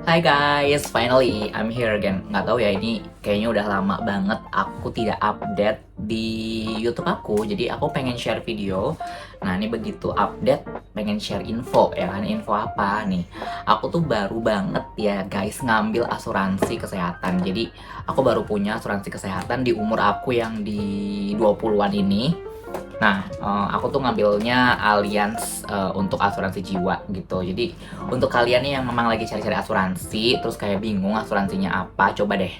Hai guys, finally I'm here again. Nggak tahu ya, ini kayaknya udah lama banget aku tidak update di YouTube aku. Jadi aku pengen share video. Nah ini begitu update, pengen share info ya kan. Info apa nih? Aku tuh baru banget ya guys ngambil asuransi kesehatan. Jadi aku baru punya asuransi kesehatan di umur aku yang di 20-an ini. Nah, aku tuh ngambilnya Allianz untuk asuransi jiwa gitu. Jadi untuk kalian nih yang memang lagi cari-cari asuransi, terus kayak bingung asuransinya apa, coba deh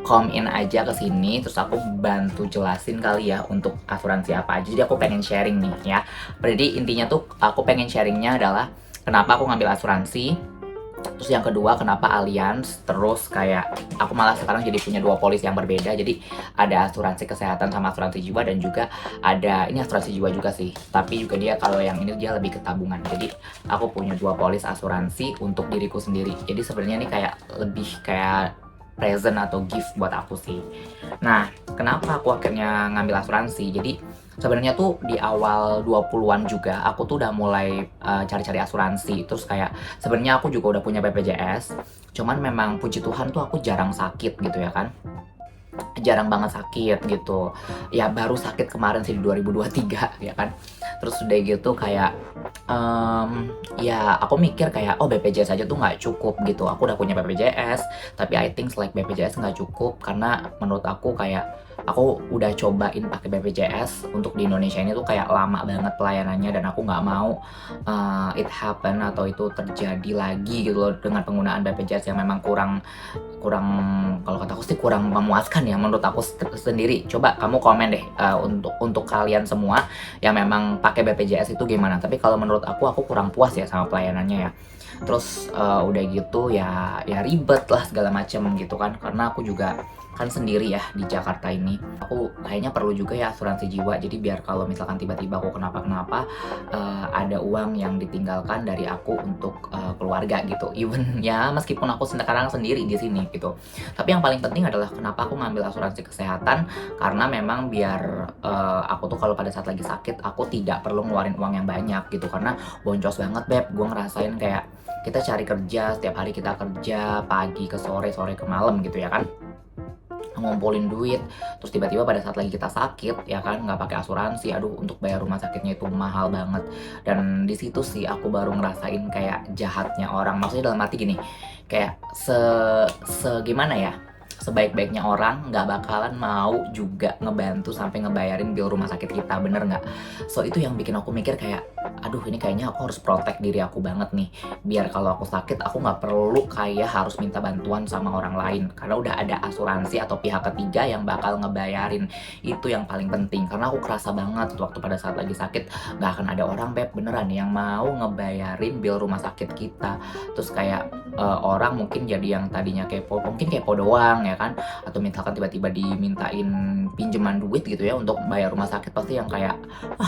come in aja ke sini, terus aku bantu jelasin kali ya untuk asuransi apa aja. Jadi aku pengen sharing nih ya. Jadi intinya tuh aku pengen sharingnya adalah kenapa aku ngambil asuransi. Terus yang kedua, kenapa Allianz? Terus kayak aku malah sekarang jadi punya dua polis yang berbeda. Jadi ada asuransi kesehatan sama asuransi jiwa, dan juga ada ini asuransi jiwa juga sih. Tapi juga dia kalau yang ini dia lebih ke tabungan. Jadi aku punya dua polis asuransi untuk diriku sendiri. Jadi sebenarnya ini kayak lebih kayak present atau gift buat aku sih. Nah, kenapa aku akhirnya ngambil asuransi? Jadi sebenarnya tuh di awal 20-an juga aku tuh udah mulai cari-cari asuransi. Terus kayak sebenarnya aku juga udah punya BPJS. Cuman memang puji Tuhan tuh aku jarang sakit gitu ya kan. Jarang banget sakit gitu. Ya baru sakit kemarin sih di 2023 ya kan. Terus udah gitu kayak ya aku mikir kayak oh BPJS aja tuh nggak cukup gitu. Aku udah punya BPJS, tapi I think like BPJS nggak cukup karena menurut aku kayak aku udah cobain pakai BPJS untuk di Indonesia ini tuh kayak lama banget pelayanannya, dan aku nggak mau it happen atau itu terjadi lagi gitu loh dengan penggunaan BPJS yang memang kurang kurang kalau kataku sih kurang memuaskan ya menurut aku sendiri. Coba kamu komen deh untuk kalian semua yang memang pakai BPJS itu gimana. Tapi kalau menurut aku kurang puas ya sama pelayanannya ya. Terus udah gitu ya ribet lah segala macem gitu kan, karena aku juga kan sendiri ya di Jakarta ini. Aku kayaknya perlu juga ya asuransi jiwa, jadi biar kalau misalkan tiba-tiba aku kenapa-kenapa ada uang yang ditinggalkan dari aku untuk keluarga gitu. Even ya meskipun aku sekarang sendiri di sini gitu. Tapi yang paling penting adalah kenapa aku ngambil asuransi kesehatan, karena memang biar aku tuh kalau pada saat lagi sakit aku tidak perlu ngeluarin uang yang banyak gitu. Karena boncos banget beb, gue ngerasain kayak kita cari kerja, setiap hari kita kerja pagi ke sore, sore ke malam gitu ya kan, ngumpulin duit, terus tiba-tiba pada saat lagi kita sakit ya kan nggak pakai asuransi, aduh untuk bayar rumah sakitnya itu mahal banget. Dan di situ sih aku baru ngerasain kayak jahatnya orang, maksudnya dalam arti gini, kayak gimana ya, sebaik-baiknya orang nggak bakalan mau juga ngebantu sampai ngebayarin bill rumah sakit kita, bener nggak? So itu yang bikin aku mikir kayak aduh ini kayaknya aku harus protect diri aku banget nih, biar kalau aku sakit aku nggak perlu kayak harus minta bantuan sama orang lain, karena udah ada asuransi atau pihak ketiga yang bakal ngebayarin. Itu yang paling penting, karena aku kerasa banget waktu pada saat lagi sakit nggak akan ada orang beb beneran yang mau ngebayarin bill rumah sakit kita. Terus kayak orang mungkin jadi yang tadinya kepo, mungkin kepo doang ya kan, atau misalkan tiba-tiba dimintain pinjaman duit gitu ya untuk bayar rumah sakit, pasti yang kayak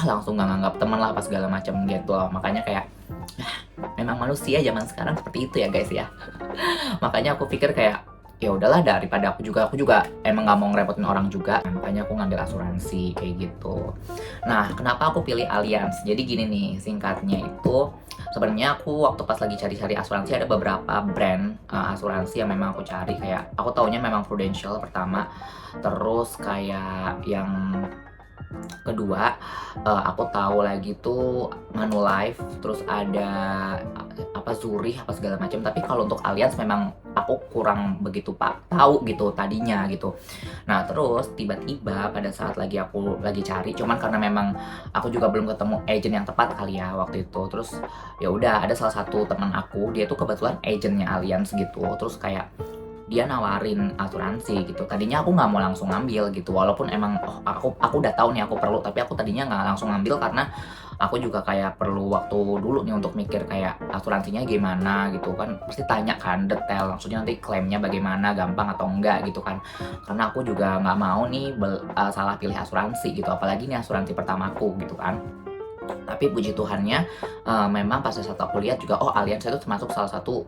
langsung nggak nganggap temen lah apa segala macam gitu loh. Makanya kayak memang manusia zaman sekarang seperti itu ya guys ya. Makanya aku pikir kayak ya udahlah, daripada aku juga emang nggak mau ngerepotin orang juga, makanya aku ngambil asuransi kayak gitu. Nah, kenapa aku pilih Allianz? Jadi gini nih, singkatnya itu sebenarnya aku waktu pas lagi cari-cari asuransi ada beberapa brand asuransi yang memang aku cari. Kayak aku taunya memang Prudential pertama, terus kayak yang kedua aku tahu lagi tuh Manulife, terus ada apa Zurich apa segala macam. Tapi kalau untuk Allianz memang aku kurang begitu pak tahu gitu tadinya gitu. Nah terus tiba-tiba pada saat lagi aku lagi cari, cuman karena memang aku juga belum ketemu agent yang tepat kali ya waktu itu. Terus ya udah ada salah satu teman aku, dia tuh kebetulan agentnya Allianz gitu. Terus kayak dia nawarin asuransi gitu. Tadinya aku nggak mau langsung ngambil gitu, walaupun emang aku udah tahu nih aku perlu, tapi aku tadinya nggak langsung ngambil karena aku juga kayak perlu waktu dulu nih untuk mikir kayak asuransinya gimana gitu kan, pasti tanya kan detail, maksudnya nanti klaimnya bagaimana, gampang atau enggak gitu kan. Karena aku juga nggak mau nih salah pilih asuransi gitu, apalagi ini asuransi pertamaku gitu kan. Tapi puji Tuhannya memang pas saat aku lihat juga oh Allianz itu termasuk salah satu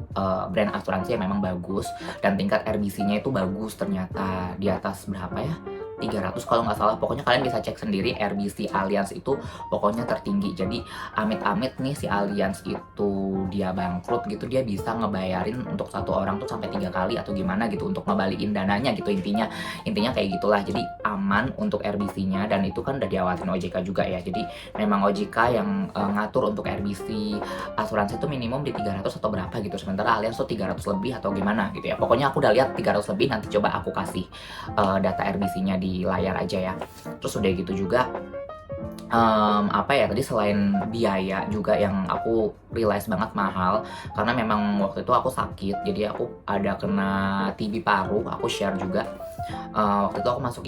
brand asuransi yang memang bagus, dan tingkat RBC-nya itu bagus ternyata di atas berapa ya, 300 kalau nggak salah. Pokoknya kalian bisa cek sendiri, RBC Allianz itu pokoknya tertinggi. Jadi amit-amit nih si Allianz itu dia bangkrut gitu, dia bisa ngebayarin untuk satu orang tuh sampai 3 kali atau gimana gitu untuk ngebalikin dananya gitu. Intinya kayak gitulah. Jadi aman untuk RBC-nya, dan itu kan udah diawasin OJK juga ya. Jadi memang OJK yang ngatur untuk RBC asuransi itu minimum di 300 atau berapa gitu, sementara Allianz tuh 300 lebih atau gimana gitu ya. Pokoknya aku udah lihat 300 lebih, nanti coba aku kasih data RBC-nya di layar aja ya. Terus udah gitu juga apa ya, tadi selain biaya juga yang aku realize banget mahal, karena memang waktu itu aku sakit, jadi aku ada kena TB paru, aku share juga. Waktu itu aku masuk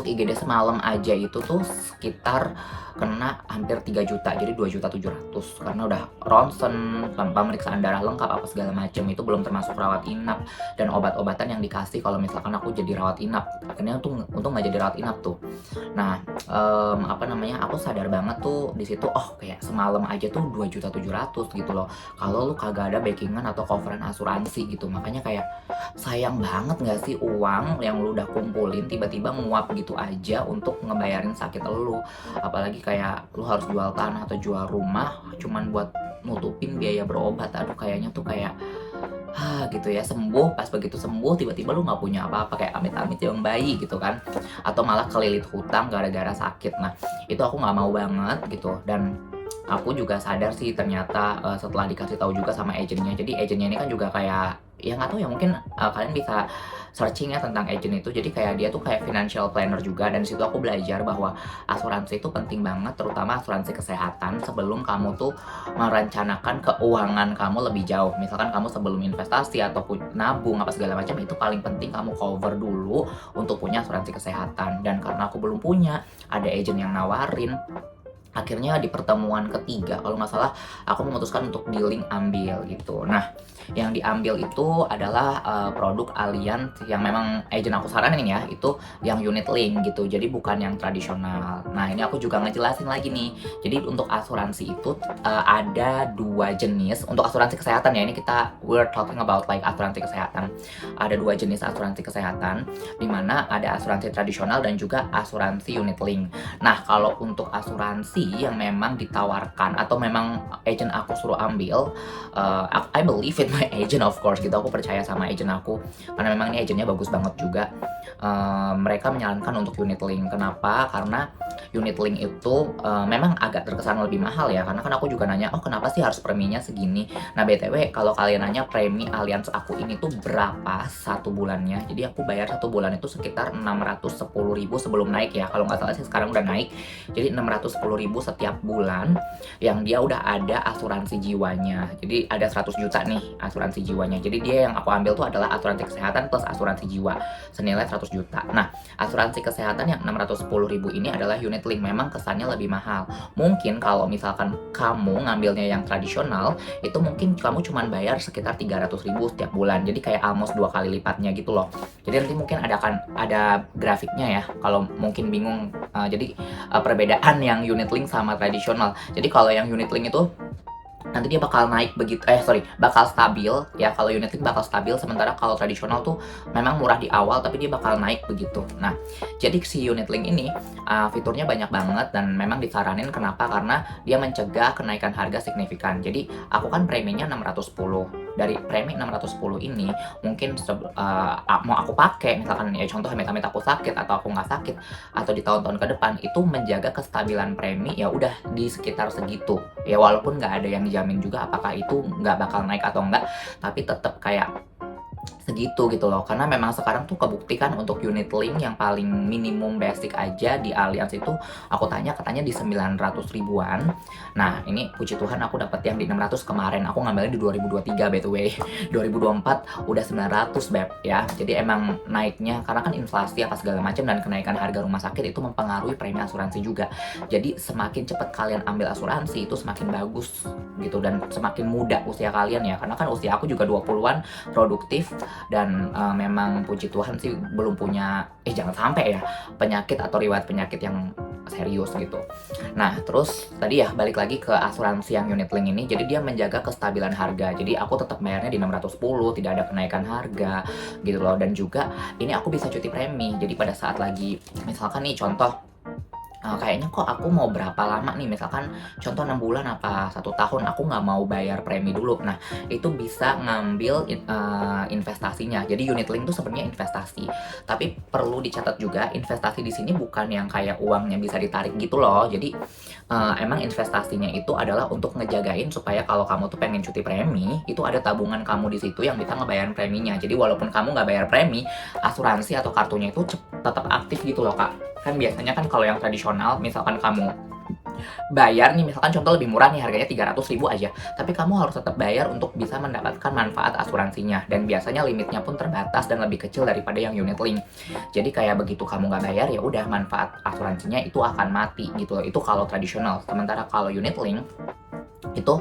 IGD semalam aja itu tuh sekitar kena hampir 3 juta, jadi 2.700.000 karena udah ronsen, pemeriksaan darah lengkap apa segala macam, itu belum termasuk rawat inap dan obat-obatan yang dikasih kalau misalkan aku jadi rawat inap. Akhirnya untung nggak jadi rawat inap tuh. Nah, apa namanya, aku sadar banget tuh di situ, oh kayak semalam aja tuh 2.700.000 gitu loh, kalau lu kagak ada backingan atau coveran asuransi gitu. Makanya kayak sayang banget nggak sih uang yang lu udah kumpulin tiba-tiba nguap gitu aja untuk ngebayarin sakit lu. Apalagi kayak lu harus jual tanah atau jual rumah cuman buat nutupin biaya berobat. Aduh, kayaknya tuh kayak gitu ya, sembuh, pas begitu sembuh tiba-tiba lu nggak punya apa-apa, kayak amit-amit yang bayi gitu kan, atau malah kelilit hutang gara-gara sakit. Nah, itu aku nggak mau banget gitu. Dan aku juga sadar sih ternyata setelah dikasih tahu juga sama agennya. Jadi agennya ini kan juga kayak, ya nggak tahu ya, mungkin kalian bisa searching ya tentang agent itu. Jadi kayak dia tuh kayak financial planner juga, dan disitu aku belajar bahwa asuransi itu penting banget, terutama asuransi kesehatan sebelum kamu tuh merencanakan keuangan kamu lebih jauh. Misalkan kamu sebelum investasi ataupun nabung apa segala macam, itu paling penting kamu cover dulu untuk punya asuransi kesehatan. Dan karena aku belum punya, ada agent yang nawarin, akhirnya di pertemuan ketiga kalau nggak salah aku memutuskan untuk dealing ambil gitu. Nah, yang diambil itu adalah produk Allianz yang memang agent aku saranin ya, itu yang unit link gitu, jadi bukan yang tradisional. Nah, ini aku juga ngejelasin lagi nih. Jadi untuk asuransi itu ada 2 jenis. Untuk asuransi kesehatan ya, ini we're talking about like asuransi kesehatan. Ada 2 jenis asuransi kesehatan, dimana ada asuransi tradisional dan juga asuransi unit link. Nah, kalau untuk asuransi yang memang ditawarkan atau memang agent aku suruh ambil, I believe in my agent of course gitu, aku percaya sama agent aku karena memang ini agentnya bagus banget juga. Mereka menyarankan untuk unit link. Kenapa? Karena unit link itu memang agak terkesan lebih mahal ya, karena kan aku juga nanya, oh kenapa sih harus preminya segini. Nah, BTW kalau kalian nanya premi Allianz aku ini tuh berapa satu bulannya, jadi aku bayar satu bulan itu sekitar 610.000 sebelum naik ya, kalau nggak salah sih sekarang udah naik. Jadi 610.000 setiap bulan yang dia udah ada asuransi jiwanya. Jadi ada 100 juta nih asuransi jiwanya. Jadi dia yang aku ambil tuh adalah asuransi kesehatan plus asuransi jiwa senilai 100 juta. Nah, asuransi kesehatan yang 610.000 ini adalah unit link, memang kesannya lebih mahal. Mungkin kalau misalkan kamu ngambilnya yang tradisional, itu mungkin kamu cuman bayar sekitar 300.000 setiap bulan. Jadi kayak almost 2 kali lipatnya gitu loh. Jadi nanti mungkin ada grafiknya ya kalau mungkin bingung. Jadi perbedaan yang unit link sama tradisional. Jadi kalau yang unit link itu nanti dia bakal naik begitu, bakal stabil ya. Kalau unit link bakal stabil, sementara kalau tradisional tuh memang murah di awal tapi dia bakal naik begitu. Nah, jadi si unit link ini fiturnya banyak banget dan memang disaranin. Kenapa? Karena dia mencegah kenaikan harga signifikan. Jadi aku kan preminya 610. Dari premi 610 ini mungkin mau aku pakai, misalkan ya contoh amit-amit aku sakit atau aku nggak sakit atau di tahun-tahun ke depan, itu menjaga kestabilan premi ya udah di sekitar segitu ya, walaupun nggak ada yang jamin juga apakah itu nggak bakal naik atau enggak, tapi tetap kayak segitu gitu loh. Karena memang sekarang tuh kebuktikan untuk unit link yang paling minimum basic aja di Allianz itu aku tanya katanya di 900 ribuan. Nah, ini puji Tuhan aku dapat yang di 600 kemarin. Aku ngambilnya di 2023 by the way. 2024 udah 900 beb ya. Jadi emang naiknya karena kan inflasi apa segala macam dan kenaikan harga rumah sakit itu mempengaruhi premi asuransi juga. Jadi semakin cepat kalian ambil asuransi itu semakin bagus gitu, dan semakin muda usia kalian ya. Karena kan usia aku juga 20-an, produktif, dan memang puji Tuhan sih belum punya jangan sampai ya penyakit atau riwayat penyakit yang serius gitu. Nah, terus tadi ya balik lagi ke asuransi yang unit link ini, jadi dia menjaga kestabilan harga. Jadi aku tetap bayarnya di 610, tidak ada kenaikan harga gitu loh. Dan juga ini aku bisa cuti premi. Jadi pada saat lagi misalkan nih contoh kayaknya kok aku mau berapa lama nih, misalkan contoh 6 bulan apa 1 tahun aku nggak mau bayar premi dulu. Nah, itu bisa ngambil investasinya. Jadi unit link itu sebenarnya investasi. Tapi perlu dicatat juga, investasi di sini bukan yang kayak uangnya bisa ditarik gitu loh. Jadi emang investasinya itu adalah untuk ngejagain supaya kalau kamu tuh pengen cuti premi, itu ada tabungan kamu di situ yang bisa ngebayar preminya. Jadi walaupun kamu nggak bayar premi, asuransi atau kartunya itu tetap aktif gitu loh, Kak. Kan biasanya kan kalau yang tradisional, misalkan kamu bayar nih, misalkan contoh lebih murah nih, harganya 300.000 aja, tapi kamu harus tetap bayar untuk bisa mendapatkan manfaat asuransinya, dan biasanya limitnya pun terbatas dan lebih kecil daripada yang unit link. Jadi kayak begitu kamu nggak bayar, ya udah manfaat asuransinya itu akan mati gitu loh. Itu kalau tradisional. Sementara kalau unit link itu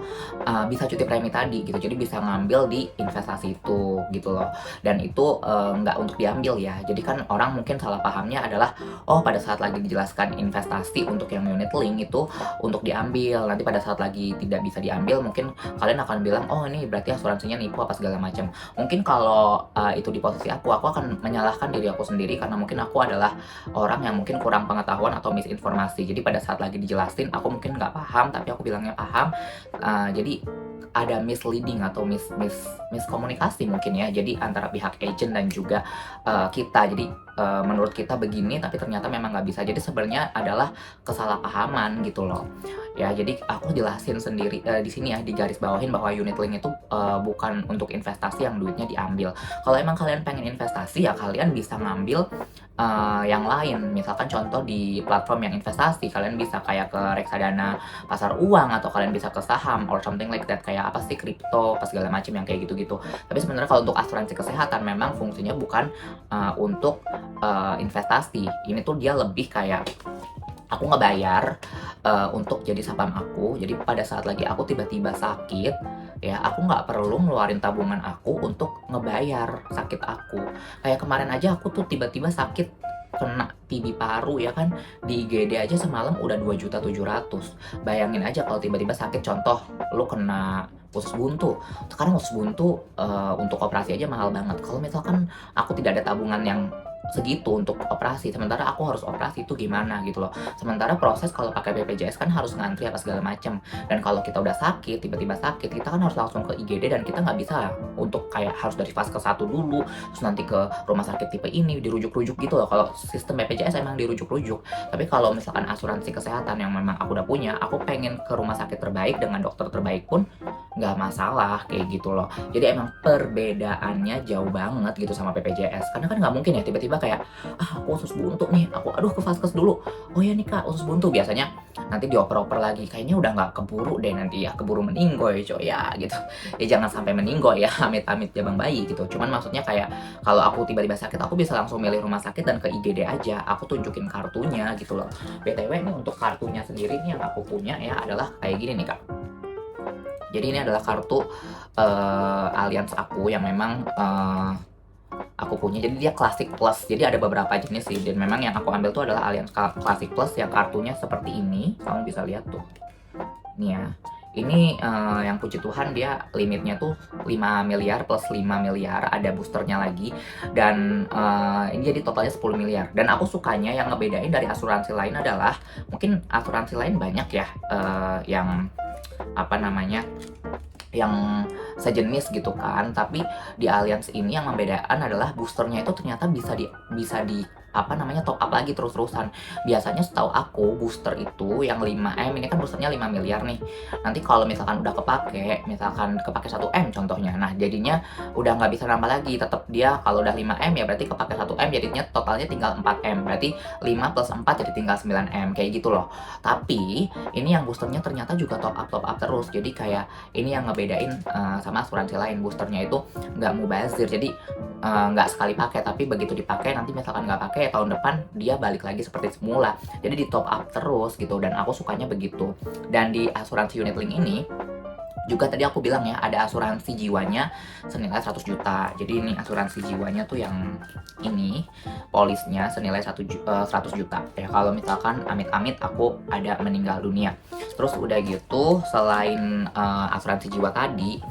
bisa cuti premi tadi gitu, jadi bisa ngambil di investasi itu gitu loh. Dan itu nggak untuk diambil ya. Jadi kan orang mungkin salah pahamnya adalah, oh pada saat lagi dijelaskan investasi untuk yang unit link itu untuk diambil, nanti pada saat lagi tidak bisa diambil mungkin kalian akan bilang, oh ini berarti asuransinya nipu apa segala macam. Mungkin kalau itu di posisi aku akan menyalahkan diri aku sendiri, karena mungkin aku adalah orang yang mungkin kurang pengetahuan atau misinformasi. Jadi pada saat lagi dijelasin aku mungkin nggak paham, tapi aku bilangnya paham. Jadi ada misleading atau miskomunikasi mungkin ya, jadi antara pihak agent dan juga kita. Jadi menurut kita begini tapi ternyata memang nggak bisa, jadi sebenarnya adalah kesalahpahaman gitu loh ya. Jadi aku jelasin sendiri di sini ya, di garis bawahin bahwa unit link itu bukan untuk investasi yang duitnya diambil. Kalau emang kalian pengen investasi ya kalian bisa ngambil yang lain, misalkan contoh di platform yang investasi, kalian bisa kayak ke reksadana pasar uang, atau kalian bisa ke saham or something like that, kayak apa sih, kripto apa segala macam yang kayak gitu-gitu. Tapi sebenarnya kalau untuk asuransi kesehatan memang fungsinya bukan untuk investasi. Ini tuh dia lebih kayak aku ngebayar untuk jadi sapam aku. Jadi pada saat lagi aku tiba-tiba sakit ya, aku nggak perlu ngeluarin tabungan aku untuk ngebayar sakit aku. Kayak kemarin aja aku tuh tiba-tiba sakit, kena TB paru ya kan, di IGD aja semalam udah 2.700.000. Bayangin aja kalau tiba-tiba sakit, contoh lu kena usus buntu. Sekarang usus buntu untuk operasi aja mahal banget. Kalau misalkan aku tidak ada tabungan yang segitu untuk operasi, sementara aku harus operasi, itu gimana gitu loh. Sementara proses kalau pakai BPJS kan harus ngantri apa segala macam, dan kalau kita udah sakit, tiba-tiba sakit, kita kan harus langsung ke IGD, dan kita nggak bisa untuk kayak harus dari fase 1 dulu terus nanti ke rumah sakit tipe ini dirujuk-rujuk gitu loh. Kalau sistem BPJS emang dirujuk-rujuk. Tapi kalau misalkan asuransi kesehatan yang memang aku udah punya, aku pengen ke rumah sakit terbaik dengan dokter terbaik pun nggak masalah kayak gitu loh. Jadi emang perbedaannya jauh banget gitu sama BPJS, karena kan nggak mungkin ya tiba-tiba kayak, aku usus buntu nih, aku aduh ke vaskes dulu, oh ya nih kak usus buntu, biasanya nanti dioper-oper lagi, kayaknya udah nggak keburu deh nanti ya, keburu meninggoy coy ya gitu. Ya jangan sampai meninggoy ya, amit-amit jabang bayi gitu. Cuman maksudnya kayak kalau aku tiba-tiba sakit, aku bisa langsung milih rumah sakit dan ke IGD aja, aku tunjukin kartunya gitu loh. BTW ini untuk kartunya sendiri nih yang aku punya ya adalah kayak gini nih kak. Jadi ini adalah kartu Allianz aku yang memang aku punya. Jadi dia Classic Plus. Jadi ada beberapa jenis sih, dan memang yang aku ambil tuh adalah Allianz Classic Plus yang kartunya seperti ini. Kamu bisa lihat tuh. Nih ya. Ini yang puji Tuhan dia limitnya tuh 5 miliar plus 5 miliar, ada boosternya lagi, dan ini jadi totalnya 10 miliar. Dan aku sukanya yang ngebedain dari asuransi lain adalah, mungkin asuransi lain banyak ya yang apa namanya, yang sejenis gitu kan, tapi di Allianz ini yang membedakan adalah boosternya itu ternyata bisa di apa namanya, top up lagi terus-terusan. Biasanya setahu aku booster itu yang 5M ini kan boosternya 5 miliar nih. Nanti kalau misalkan udah misalkan kepake 1M contohnya, nah jadinya udah nggak bisa nambah lagi, tetap dia kalau udah 5M ya berarti kepake 1M, jadinya totalnya tinggal 4M, berarti 5 plus 4 jadi tinggal 9M kayak gitu loh. Tapi ini yang boosternya ternyata juga top up terus, jadi kayak ini yang ngebedain sama asuransi lain, boosternya itu nggak mubazir, jadi nggak sekali pakai, tapi begitu dipakai nanti misalkan nggak pakai tahun depan dia balik lagi seperti semula, jadi di top up terus gitu, dan aku sukanya begitu. Dan di asuransi unit link ini Juga tadi aku bilang ya, ada asuransi jiwanya senilai 100 juta. Jadi ini asuransi jiwanya tuh yang ini, polisnya senilai 100 juta. Ya kalau misalkan amit-amit aku ada meninggal dunia. Terus udah gitu, selain asuransi jiwa tadi,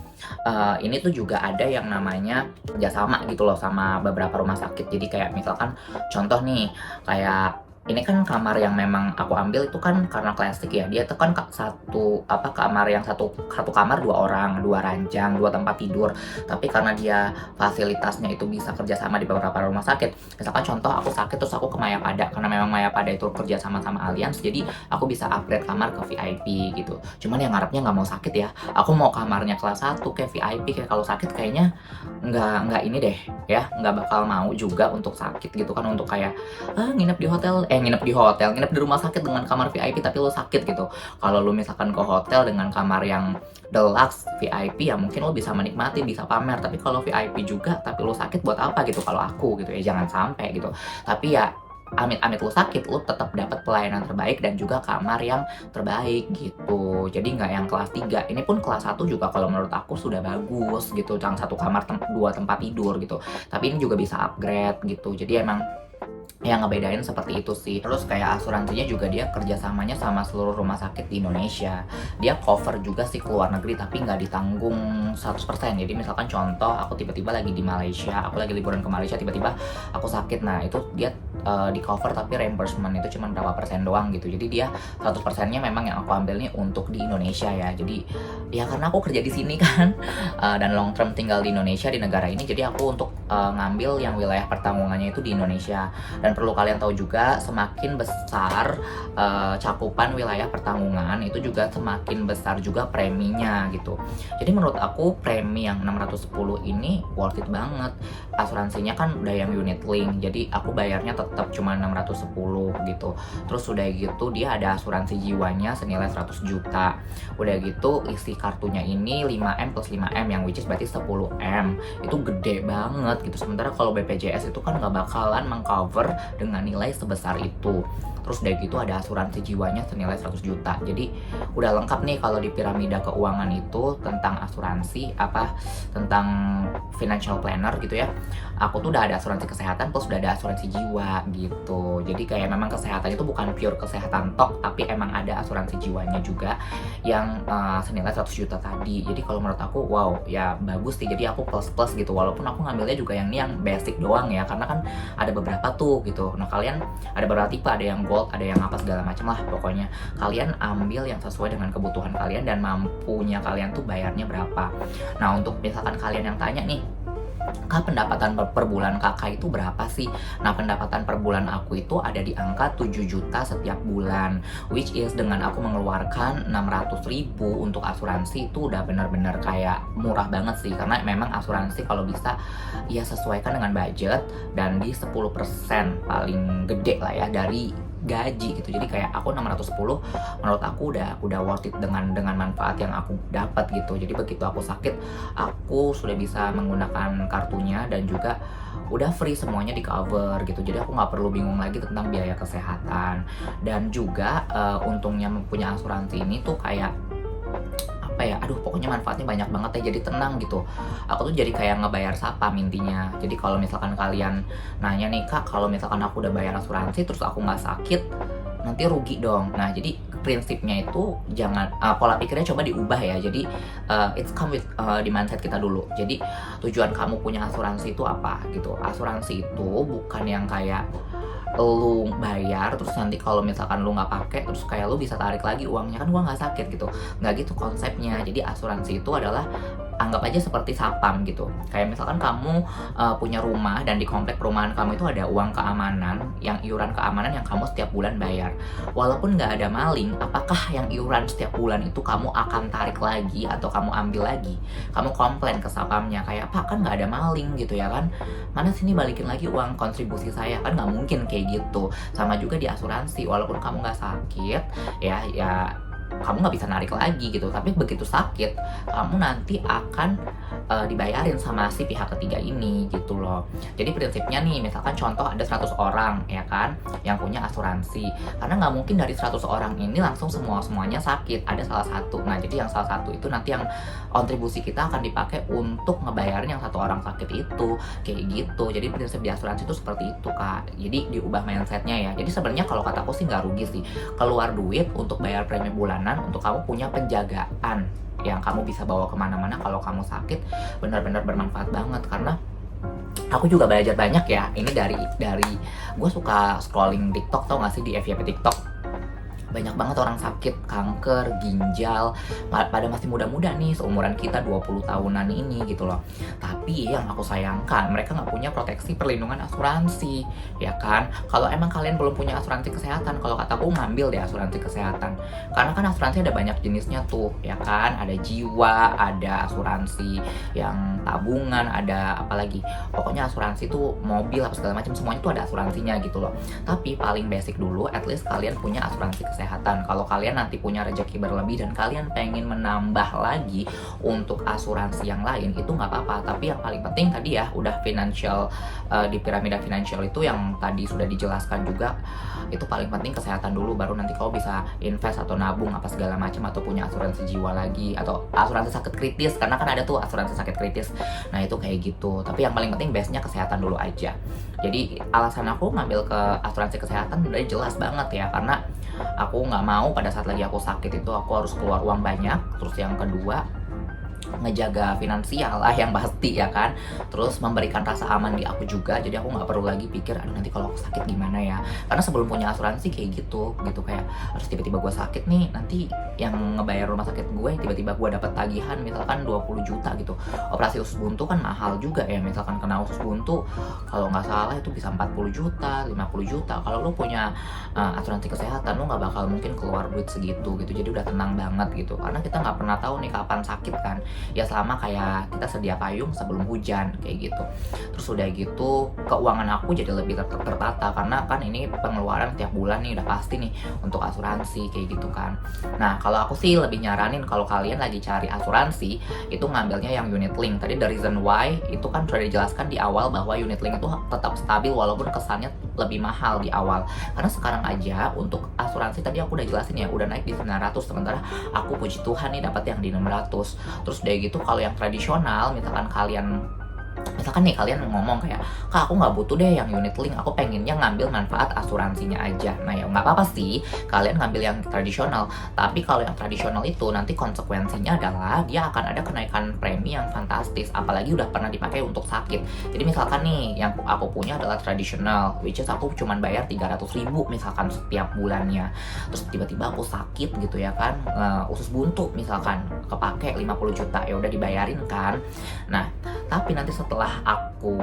ini tuh juga ada yang namanya kerjasama gitu loh sama beberapa rumah sakit. Jadi kayak misalkan contoh nih, kayak ini kan kamar yang memang aku ambil itu kan karena klasik ya. Dia tuh kan kamar yang satu kamar dua orang, dua ranjang, dua tempat tidur. Tapi karena dia fasilitasnya itu bisa kerjasama di beberapa rumah sakit. Misalkan contoh aku sakit terus aku ke Mayapada, karena memang Mayapada itu kerjasama sama Allianz, jadi aku bisa upgrade kamar ke VIP gitu. Cuman yang ngarepnya nggak mau sakit ya. Aku mau kamarnya kelas 1 kayak VIP, kayak kalau sakit kayaknya nggak ini deh ya, nggak bakal mau juga untuk sakit gitu kan, untuk kayak nginep di rumah sakit dengan kamar VIP tapi lo sakit gitu. Kalau lo misalkan ke hotel dengan kamar yang deluxe VIP ya mungkin lo bisa menikmati, bisa pamer. Tapi kalau VIP juga tapi lo sakit, buat apa gitu kalau aku gitu ya, jangan sampai gitu. Tapi ya amit-amit lo sakit, lo tetap dapat pelayanan terbaik dan juga kamar yang terbaik gitu. Jadi nggak yang kelas 3. Ini pun kelas 1 juga kalau menurut aku sudah bagus gitu. Yang satu kamar dua tempat tidur gitu. Tapi ini juga bisa upgrade gitu. Jadi emang yang ngebedain seperti itu sih. Terus kayak asuransinya juga dia kerjasamanya sama seluruh rumah sakit di Indonesia. Dia cover juga sih ke luar negeri tapi nggak ditanggung 100%. Jadi misalkan contoh aku tiba-tiba lagi di Malaysia, aku lagi liburan ke Malaysia, tiba-tiba aku sakit. Nah itu dia di cover tapi reimbursement itu cuma berapa persen doang gitu. Jadi dia 100%-nya memang yang aku ambil nih untuk di Indonesia ya. Jadi ya karena aku kerja di sini kan dan long term tinggal di Indonesia, di negara ini, jadi aku untuk ngambil yang wilayah pertanggungannya itu di Indonesia. Dan perlu kalian tahu juga, semakin besar cakupan wilayah pertanggungan itu juga semakin besar juga preminya gitu. Jadi menurut aku premi yang 610 ini worth it banget. Asuransinya kan udah yang unit link, jadi aku bayarnya tetap cuma 610 gitu. Terus udah gitu dia ada asuransi jiwanya senilai 100 juta. Udah gitu isi kartunya ini 5M plus 5M yang which is berarti 10M. Itu gede banget gitu. Sementara kalau BPJS itu kan nggak bakalan mengcover dengan nilai sebesar itu. Terus udah gitu ada asuransi jiwanya senilai 100 juta. Jadi udah lengkap nih kalau di piramida keuangan itu tentang asuransi, tentang financial planner gitu ya. Aku tuh udah ada asuransi kesehatan plus udah ada asuransi jiwa gitu. Jadi kayak memang kesehatan itu bukan pure kesehatan tok, tapi emang ada asuransi jiwanya juga yang senilai 100 juta tadi. Jadi kalau menurut aku wow ya bagus sih. Jadi aku plus gitu. Walaupun aku ngambilnya juga yang ini yang basic doang ya, karena kan ada beberapa tuh gitu. Nah kalian ada beberapa tipe, ada yang gold, ada yang apa segala macam lah. Pokoknya kalian ambil yang sesuai dengan kebutuhan kalian dan mampunya kalian tuh bayarnya berapa. Nah untuk misalkan kalian yang tanya nih, Kak, pendapatan per bulan kakak itu berapa sih? Nah, pendapatan per bulan aku itu ada di angka 7 juta setiap bulan. Which is dengan aku mengeluarkan 600.000 untuk asuransi itu udah bener-bener kayak murah banget sih. Karena memang asuransi kalau bisa ya sesuaikan dengan budget dan di 10% paling gede lah ya dari gaji gitu. Jadi kayak aku 610 menurut aku udah worth it dengan manfaat yang aku dapat gitu. Jadi begitu aku sakit, aku sudah bisa menggunakan kartunya dan juga udah free semuanya di cover gitu. Jadi aku nggak perlu bingung lagi tentang biaya kesehatan. Dan juga untungnya punya asuransi ini tuh kayak apa ya, aduh pokoknya manfaatnya banyak banget ya, jadi tenang gitu. Aku tuh jadi kayak ngebayar sapam intinya. Jadi kalau misalkan kalian nanya nih, Kak, kalau misalkan aku udah bayar asuransi terus aku nggak sakit, nanti rugi dong. Nah jadi prinsipnya itu jangan pola pikirnya coba diubah ya. Jadi it's come with di mindset kita dulu. Jadi tujuan kamu punya asuransi itu apa gitu. Asuransi itu bukan yang kayak lu bayar terus nanti kalau misalkan lu nggak pakai terus kayak lu bisa tarik lagi uangnya, kan gua nggak sakit gitu. Nggak gitu konsepnya. Jadi asuransi itu adalah anggap aja seperti sapam gitu. Kayak misalkan kamu punya rumah dan di komplek perumahan kamu itu ada uang keamanan, yang iuran keamanan yang kamu setiap bulan bayar. Walaupun nggak ada maling, apakah yang iuran setiap bulan itu kamu akan tarik lagi atau kamu ambil lagi? Kamu komplain ke sapamnya kayak, Pak kan nggak ada maling gitu ya kan? Mana sini balikin lagi uang kontribusi saya, kan nggak mungkin kayak gitu. Sama juga di asuransi, walaupun kamu nggak sakit ya kamu nggak bisa narik lagi gitu. Tapi begitu sakit, kamu nanti akan dibayarin sama si pihak ketiga ini gitu loh. Jadi prinsipnya nih, misalkan contoh ada 100 orang ya kan yang punya asuransi, karena nggak mungkin dari 100 orang ini langsung semuanya sakit, ada salah satu. Nah jadi yang salah satu itu nanti yang kontribusi kita akan dipakai untuk ngebayarin yang satu orang sakit itu, kayak gitu. Jadi prinsip di asuransi itu seperti itu Kak, jadi diubah mindsetnya ya. Jadi sebenarnya kalau kataku sih nggak rugi sih keluar duit untuk bayar premi bulanan untuk kamu punya penjagaan yang kamu bisa bawa kemana-mana kalau kamu sakit. Benar-benar bermanfaat banget, karena aku juga belajar banyak ya. Ini dari gue suka scrolling TikTok, tau gak sih di FYP TikTok banyak banget orang sakit kanker ginjal pada masih muda-muda nih, seumuran kita 20 tahunan ini gitu loh. Tapi yang aku sayangkan mereka nggak punya proteksi perlindungan asuransi ya kan. Kalau emang kalian belum punya asuransi kesehatan, kalau kataku ngambil deh asuransi kesehatan, karena kan asuransi ada banyak jenisnya tuh ya kan. Ada jiwa, ada asuransi yang tabungan, ada apalagi, pokoknya asuransi tuh mobil apa segala macam, semuanya tuh ada asuransinya gitu loh. Tapi paling basic dulu, at least kalian punya asuransi kesehatan. Kalau kalian nanti punya rezeki berlebih dan kalian pengen menambah lagi untuk asuransi yang lain, itu nggak apa-apa. Tapi yang paling penting tadi ya, udah financial, di piramida finansial itu yang tadi sudah dijelaskan juga, itu paling penting kesehatan dulu, baru nanti kau bisa invest atau nabung apa segala macam, atau punya asuransi jiwa lagi, atau asuransi sakit kritis, karena kan ada tuh asuransi sakit kritis. Nah itu kayak gitu. Tapi yang paling penting base-nya kesehatan dulu aja. Jadi alasan aku ngambil ke asuransi kesehatan udah jelas banget ya, karena aku nggak mau pada saat lagi aku sakit itu aku harus keluar uang banyak. Terus yang kedua, ngejaga finansial lah yang pasti ya kan. Terus memberikan rasa aman di aku juga, jadi aku nggak perlu lagi pikir aduh nanti kalau aku sakit gimana ya. Karena sebelum punya asuransi kayak gitu kayak harus tiba-tiba gue sakit nih, nanti yang ngebayar rumah sakit gue tiba-tiba gue dapat tagihan misalkan 20 juta gitu. Operasi usus buntu kan mahal juga ya, misalkan kena usus buntu kalau nggak salah itu bisa 40 juta 50 juta. Kalau lu punya asuransi kesehatan, lu nggak bakal mungkin keluar duit segitu gitu. Jadi udah tenang banget gitu, karena kita nggak pernah tahu nih kapan sakit kan ya. Selama kayak kita sedia payung sebelum hujan kayak gitu. Terus udah gitu keuangan aku jadi lebih tertata, karena kan ini pengeluaran tiap bulan nih udah pasti nih untuk asuransi kayak gitu kan. Nah kalau aku sih lebih nyaranin kalau kalian lagi cari asuransi itu ngambilnya yang unit link. Tadi the reason why itu kan sudah dijelaskan di awal bahwa unit link itu tetap stabil walaupun kesannya lebih mahal di awal. Karena sekarang aja untuk asuransi tadi aku udah jelasin ya, udah naik di 900, sementara aku puji Tuhan nih dapat yang di 600. Terus udah gitu kalau yang tradisional, misalkan nih kalian ngomong kayak, Kak aku nggak butuh deh yang unit link, aku pengennya ngambil manfaat asuransinya aja. Nah ya nggak apa-apa sih kalian ngambil yang tradisional, tapi kalau yang tradisional itu nanti konsekuensinya adalah dia akan ada kenaikan premi yang fantastis, apalagi udah pernah dipakai untuk sakit. Jadi misalkan nih yang aku punya adalah tradisional, which is aku cuman bayar 300.000 misalkan setiap bulannya. Terus tiba-tiba aku sakit gitu ya kan, usus buntu misalkan kepake 50 juta, ya udah dibayarin kan. Nah tapi nanti setelah aku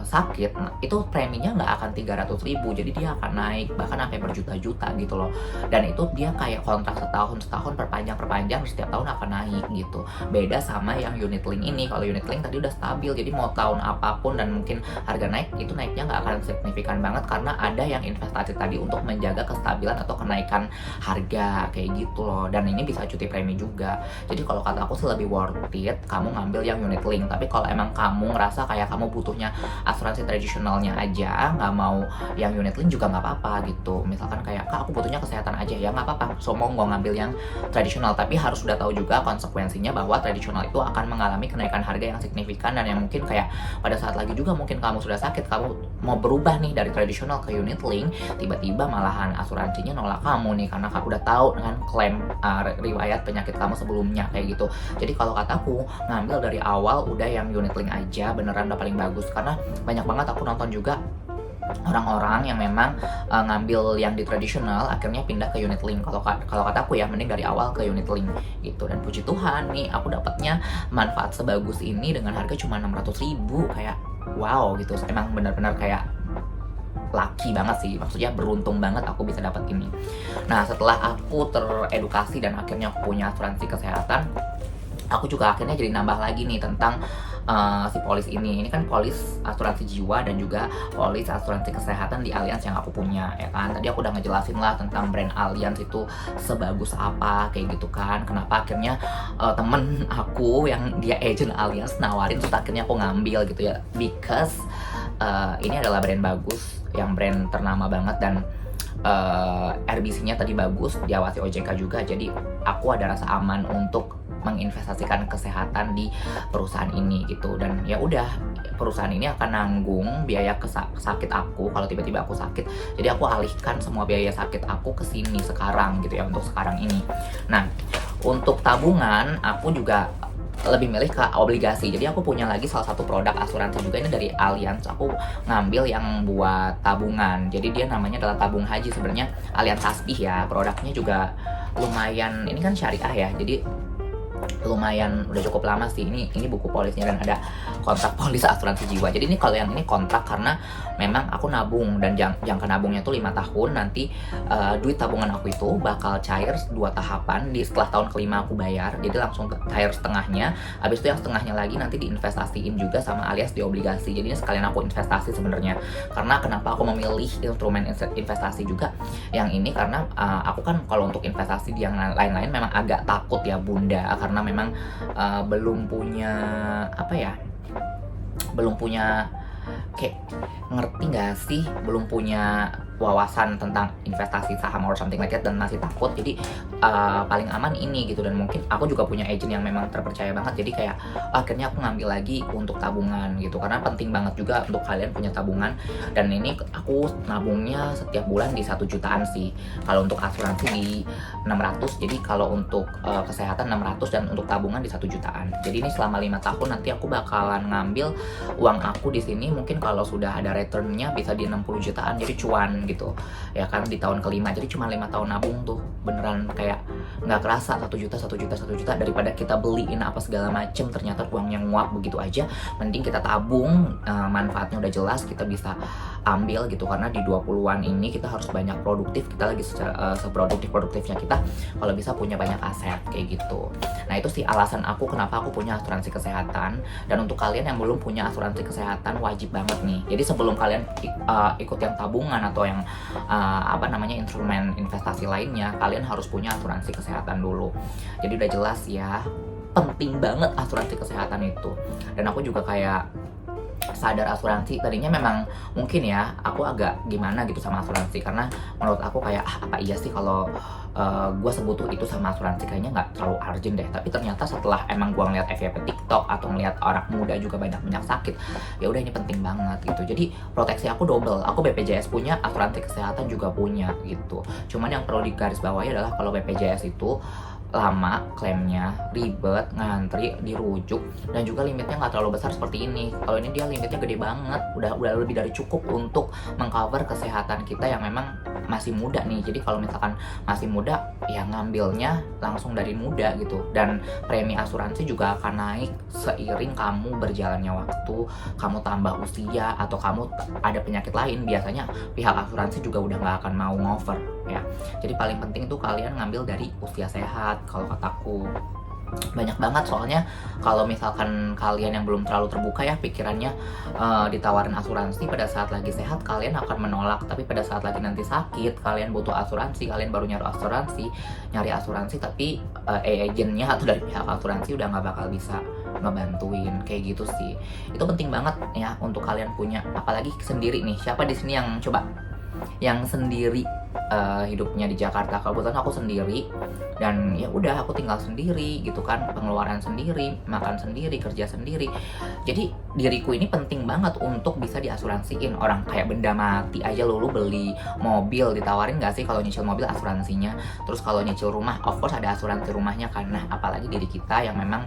sakit, itu preminya nggak akan 300.000, jadi dia akan naik bahkan sampai berjuta-juta gitu loh. Dan itu dia kayak kontrak setahun perpanjang setiap tahun akan naik gitu. Beda sama yang unit link ini. Kalau unit link tadi udah stabil, jadi mau tahun apapun dan mungkin harga naik, itu naiknya nggak akan signifikan banget, karena ada yang investasi tadi untuk menjaga kestabilan atau kenaikan harga kayak gitu loh. Dan ini bisa cuti premi juga. Jadi kalau kata aku sih lebih worth it kamu ngambil yang unit link. Tapi kalau emang kamu ngerasa kayak kamu butuhnya asuransi tradisionalnya aja, nggak mau yang unit link juga nggak apa-apa gitu. Misalkan kayak, Kak aku butuhnya kesehatan aja, ya nggak apa-apa, so mau ngambil yang tradisional. Tapi harus sudah tahu juga konsekuensinya bahwa tradisional itu akan mengalami kenaikan harga yang signifikan, dan yang mungkin kayak pada saat lagi juga mungkin kamu sudah sakit, kamu mau berubah nih dari tradisional ke unit link, tiba-tiba malahan asuransinya nolak kamu nih karena kamu udah tahu dengan klaim riwayat penyakit kamu sebelumnya kayak gitu. Jadi kalau kataku ngambil dari awal udah yang unit link aja, beneran udah paling bagus. Karena banyak banget aku nonton juga orang-orang yang memang ngambil yang di tradisional akhirnya pindah ke unit link. Kalau kataku ya mending dari awal ke unit link gitu. Dan puji Tuhan nih aku dapatnya manfaat sebagus ini dengan harga cuma 600.000, kayak wow gitu. Emang benar-benar kayak lucky banget sih, maksudnya beruntung banget aku bisa dapat ini. Nah setelah aku teredukasi dan akhirnya aku punya asuransi kesehatan, aku juga akhirnya jadi nambah lagi nih tentang si polis ini kan polis asuransi jiwa dan juga polis asuransi kesehatan di Allianz yang aku punya, ya kan. Tadi aku udah ngejelasin lah tentang brand Allianz itu sebagus apa kayak gitu kan. Kenapa akhirnya temen aku yang dia agent Allianz nawarin, terus akhirnya aku ngambil gitu ya, because ini adalah brand bagus, yang brand ternama banget, dan RBC-nya tadi bagus, diawasi OJK juga, jadi aku ada rasa aman untuk menginvestasikan kesehatan di perusahaan ini gitu. Dan ya udah, perusahaan ini akan nanggung biaya sakit aku kalau tiba-tiba aku sakit, jadi aku alihkan semua biaya sakit aku ke sini sekarang gitu ya, untuk sekarang ini. Nah, untuk tabungan aku juga lebih milih ke obligasi. Jadi aku punya lagi salah satu produk asuransi juga, ini dari Allianz. Aku ngambil yang buat tabungan. Jadi dia namanya adalah tabung haji sebenarnya, Allianz Tasbih ya. Produknya juga lumayan, ini kan syariah ya. Jadi lumayan udah cukup lama sih. Ini buku polisnya dan ada kontrak polis asuransi jiwa. Jadi ini kalau yang ini kontrak karena memang aku nabung, dan jangka nabungnya tuh 5 tahun. Nanti duit tabungan aku itu bakal cair 2 tahapan. Setelah tahun kelima aku bayar, jadi langsung cair setengahnya. Habis itu yang setengahnya lagi nanti diinvestasiin juga sama alias di obligasi. Jadi ini sekalian aku investasi sebenarnya. Karena kenapa aku memilih instrumen investasi juga yang ini, karena aku kan kalau untuk investasi di yang lain-lain memang agak takut ya bunda, karena memang belum punya kayak, ngerti gak sih, belum punya wawasan tentang investasi saham or something like that, dan masih takut. Jadi paling aman ini gitu. Dan mungkin aku juga punya agent yang memang terpercaya banget, jadi kayak akhirnya aku ngambil lagi untuk tabungan gitu, karena penting banget juga untuk kalian punya tabungan. Dan ini aku nabungnya setiap bulan di 1 jutaan sih, kalau untuk asuransi di 600, jadi kalau untuk kesehatan 600, dan untuk tabungan di 1 jutaan. Jadi ini selama 5 tahun nanti aku bakalan ngambil uang aku di sini, mungkin kalau sudah ada returnnya bisa di 60 jutaan, jadi cuan gitu ya kan, di tahun kelima. Jadi cuma 5 tahun nabung tuh beneran kayak nggak kerasa 1 juta daripada kita beliin apa segala macem, ternyata uangnya nguap begitu aja. Mending kita tabung, manfaatnya udah jelas, kita bisa ambil gitu. Karena di 20-an ini kita harus banyak produktif, kita lagi seproduktif-produktifnya kita kalau bisa punya banyak aset kayak gitu. Nah itu sih alasan aku kenapa aku punya asuransi kesehatan. Dan untuk kalian yang belum punya asuransi kesehatan, wajib banget nih. Jadi sebelum kalian ikut yang tabungan atau yang instrumen investasi lainnya, kalian harus punya asuransi kesehatan dulu. Jadi udah jelas ya, penting banget asuransi kesehatan itu. Dan aku juga kayak sadar asuransi, tadinya memang mungkin ya aku agak gimana gitu sama asuransi, karena menurut aku kayak apa iya sih kalau gue sebutuh itu sama asuransi, kayaknya nggak terlalu urgent deh. Tapi ternyata setelah emang gue ngeliat FYP TikTok atau ngeliat orang muda juga banyak sakit, ya udah ini penting banget gitu. Jadi proteksi aku double, aku BPJS punya, asuransi kesehatan juga punya gitu. Cuman yang perlu digarisbawahi adalah kalau BPJS itu lama klaimnya, ribet, ngantri, dirujuk, dan juga limitnya nggak terlalu besar seperti ini. Kalau ini dia limitnya gede banget, udah lebih dari cukup untuk mengcover kesehatan kita yang memang masih muda nih. Jadi kalau misalkan masih muda, ya ngambilnya langsung dari muda gitu. Dan premi asuransi juga akan naik seiring kamu berjalannya waktu, kamu tambah usia, atau kamu ada penyakit lain. Biasanya pihak asuransi juga udah nggak akan mau ngover ya. Jadi paling penting tuh kalian ngambil dari usia sehat kalau kataku. Banyak banget soalnya kalau misalkan kalian yang belum terlalu terbuka ya pikirannya, ditawarin asuransi pada saat lagi sehat kalian akan menolak, tapi pada saat lagi nanti sakit kalian butuh asuransi, kalian baru nyari asuransi tapi agentnya atau dari pihak asuransi udah nggak bakal bisa ngebantuin kayak gitu sih. Itu penting banget ya untuk kalian punya, apalagi sendiri nih. Siapa di sini yang coba yang sendiri hidupnya di Jakarta? Kebetulan aku sendiri, dan ya udah aku tinggal sendiri gitu kan, pengeluaran sendiri, makan sendiri, kerja sendiri. Jadi diriku ini penting banget untuk bisa diasuransiin. Orang kayak benda mati aja lu beli mobil ditawarin gak sih kalau nyicil mobil asuransinya. Terus kalau nyicil rumah of course ada asuransi rumahnya kan. Nah apalagi diri kita yang memang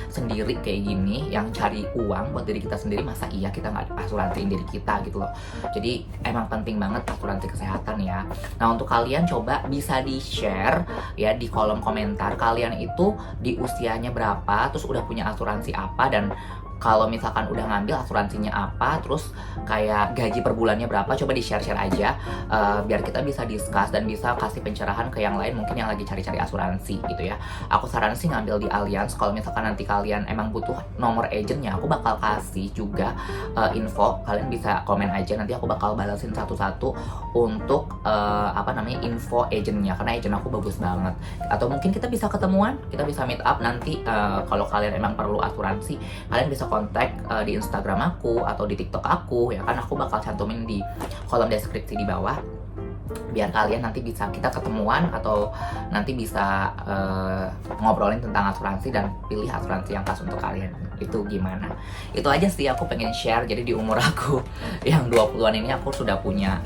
sendiri kayak gini, yang cari uang buat diri kita sendiri, masa iya kita nggak asuransiin diri kita gitu loh. Jadi emang penting banget asuransi kesehatan ya. Nah untuk kalian coba bisa di share ya di kolom komentar, kalian itu di usianya berapa, terus udah punya asuransi apa, dan kalau misalkan udah ngambil asuransinya apa, terus kayak gaji per bulannya berapa, coba di-share-share aja, biar kita bisa discuss dan bisa kasih pencerahan ke yang lain mungkin yang lagi cari-cari asuransi gitu ya. Aku saran sih ngambil di Allianz. Kalau misalkan nanti kalian emang butuh nomor agentnya, aku bakal kasih juga info. Kalian bisa komen aja, nanti aku bakal balasin satu-satu untuk info agentnya, karena agent aku bagus banget. Atau mungkin kita bisa ketemuan, kita bisa meet up nanti. Kalau kalian emang perlu asuransi, kalian bisa kontak di Instagram aku atau di TikTok aku ya kan, aku bakal cantumin di kolom deskripsi di bawah, biar kalian nanti bisa kita ketemuan atau nanti bisa ngobrolin tentang asuransi dan pilih asuransi yang pas untuk kalian itu gimana. Itu aja sih aku pengen share. Jadi di umur aku yang 20-an ini aku sudah punya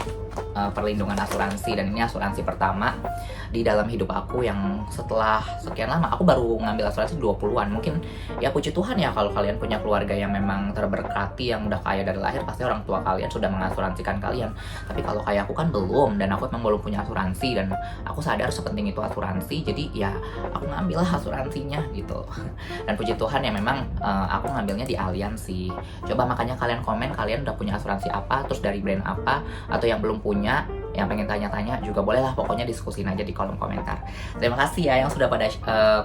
perlindungan asuransi, dan ini asuransi pertama di dalam hidup aku yang setelah sekian lama. Aku baru ngambil asuransi 20-an. Mungkin ya puji Tuhan ya, kalau kalian punya keluarga yang memang terberkati, yang udah kaya dari lahir, pasti orang tua kalian sudah mengasuransikan kalian. Tapi kalau kayak aku kan belum, dan aku memang belum punya asuransi, dan aku sadar sepenting itu asuransi. Jadi ya aku ngambil lah asuransinya gitu. Dan puji Tuhan ya memang aku ngambilnya di Allianz sih. Coba makanya kalian komen, kalian udah punya asuransi apa, terus dari brand apa, atau yang belum punya, yang pengen tanya-tanya juga boleh lah, pokoknya diskusin aja di kolom komentar. Terima kasih ya yang sudah pada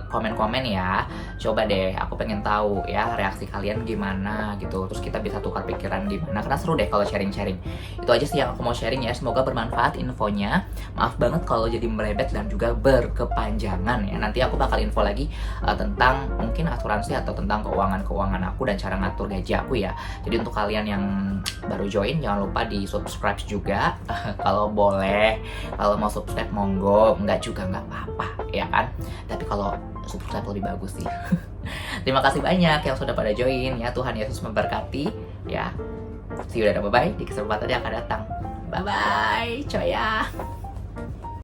komen-komen ya. Coba deh, aku pengen tahu ya reaksi kalian gimana gitu, terus kita bisa tukar pikiran gimana, karena seru deh kalau sharing-sharing. Itu aja sih yang aku mau sharing ya, semoga bermanfaat infonya. Maaf banget kalau jadi melebar dan juga berkepanjangan ya. Nanti aku bakal info lagi tentang mungkin asuransi atau tentang keuangan aku dan cara ngatur gaji aku ya. Jadi untuk kalian yang baru join, jangan lupa di subscribe juga. Kalau boleh, kalau mau subscribe monggo, enggak juga nggak apa-apa ya kan. Tapi kalau subscribe lebih bagus sih. Terima kasih banyak yang sudah pada join ya. Tuhan Yesus memberkati ya. See you, dadah, bye-bye di kesempatan yang akan datang. Bye-bye, coy ya.